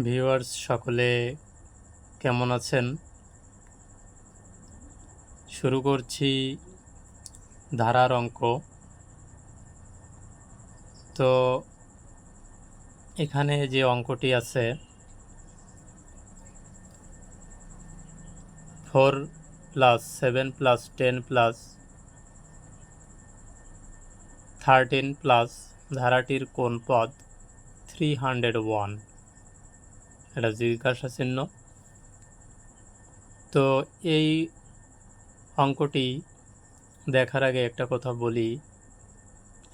Viewers সকলে কেমন আছেন? শুরু করছি ধারার অঙ্ক। তো এখানে যে অঙ্কটি আছে 4 + 7 + 10 + 13 ধারাটির কোন পদ 301, এটা জিজ্ঞাসা চিহ্ন। তো এই অঙ্কটি দেখার আগে একটা কথা বলি,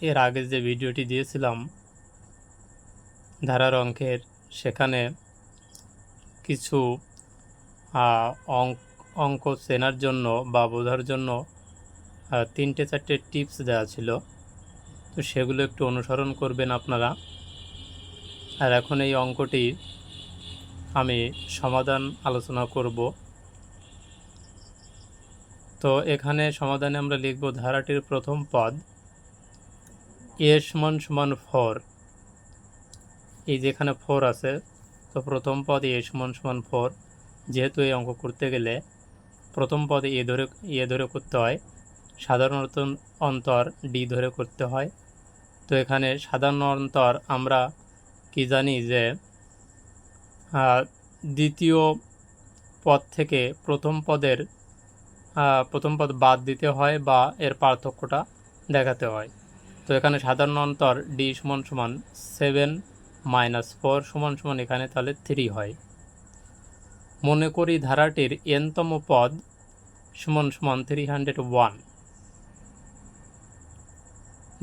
এর আগে যে ভিডিওটি দিয়েছিলাম ধারার অঙ্কের, সেখানে কিছু অঙ্ক চেনার জন্য বা বোঝার জন্য 3-4টে টিপস দেওয়া ছিল। তো সেগুলো একটু অনুসরণ করবেন আপনারা। আর এখন এই অঙ্কটি আমি সমাধান আলোচনা করব। তো এখানে সমাধানে আমরা লিখব ধারাটির প্রথম পদ a = 4। এই যেখানে 4 আছে, তো প্রথম পদ a = 4। যেহেতু এই অঙ্ক করতে গেলে প্রথম পদে এ ধরে করতে হয়, সাধারণত অন্তর ডি ধরে করতে হয়। তো এখানে সাধারণ অন্তর আমরা কি জানি যে দ্বিতীয় পদ থেকে প্রথম পদ বাদ দিতে হয় বা এর পার্থক্যটা দেখাতে হয়। তো এখানে সাধারণ অন্তর ডি = 7 - 4 এখানে তাহলে 3 হয়। মনে করি ধারাটির n-তম পদ = 301।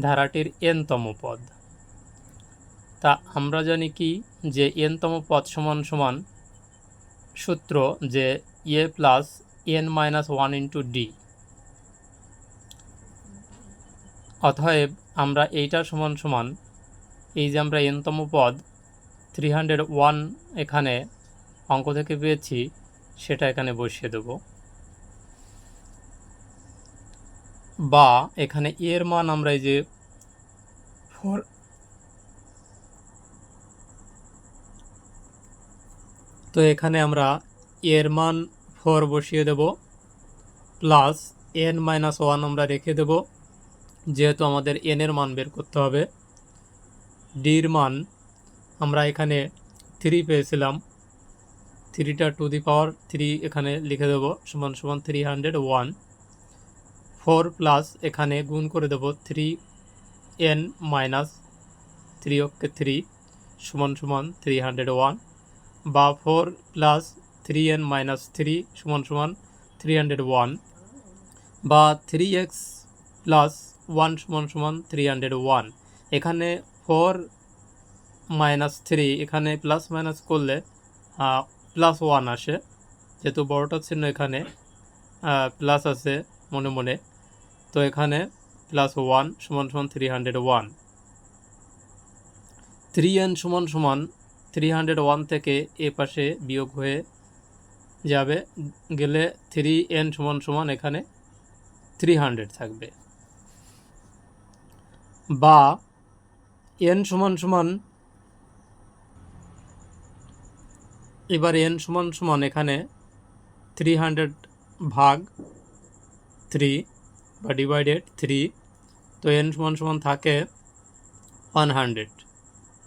ধারাটির n-তম পদ, তা আমরা জানি কি যে n-তম পদ সমান সূত্র যে a + n-1 × d। অতএব আমরা এইটা সমান এই যে আমরা n-তম পদ 301 এখানে অঙ্ক থেকে পেয়েছি, সেটা এখানে বসিয়ে দেব। বা এখানে এর মান আমরা এই যে 4, তো এখানে আমরা এর মান 4 বসিয়ে দেব, প্লাস n-1 আমরা রেখে দেব, যেহেতু আমাদের n এর মান বের করতে হবে। ডির মান আমরা এখানে 3 পেয়েছিলাম, 3টা টু দি পাওয়ার 3 এখানে লিখে দেব = 301। 4 প্লাস এখানে গুণ করে দেব 3n - 3 অক্ষে 3 = 301, বা 4 + 3n - 3 = 301, বা 3x + 1 = 301। এখানে 4 - 3 এখানে প্লাস মাইনাস করলে +1 আসে, যেহেতু বড়টা চিহ্ন এখানে প্লাস আছে মনে মনে, তো এখানে +1 = 301। 3n = 301 থেকে এ পাশে বিয়োগ হয়ে যাবে, গেলে 3n = এখানে 300 থাকবে। বা n এবার n এখানে 300/3 বা ডিভাইডেড 3, তো n = থাকে 100।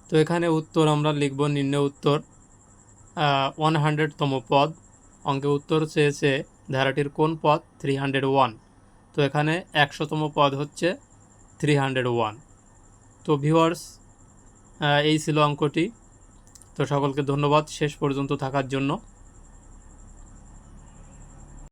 তো এখানে উত্তর আমরা লিখব নির্ণয় উত্তর 100তম পদ। অঙ্কে উত্তর চেয়েছে ধারাটির কোন পদ 301, তো এখানে 100তম পদ হচ্ছে 301। তো ভিউয়ার্স, এই ছিল অঙ্কটি। তো সকলকে ধন্যবাদ শেষ পর্যন্ত থাকার জন্য।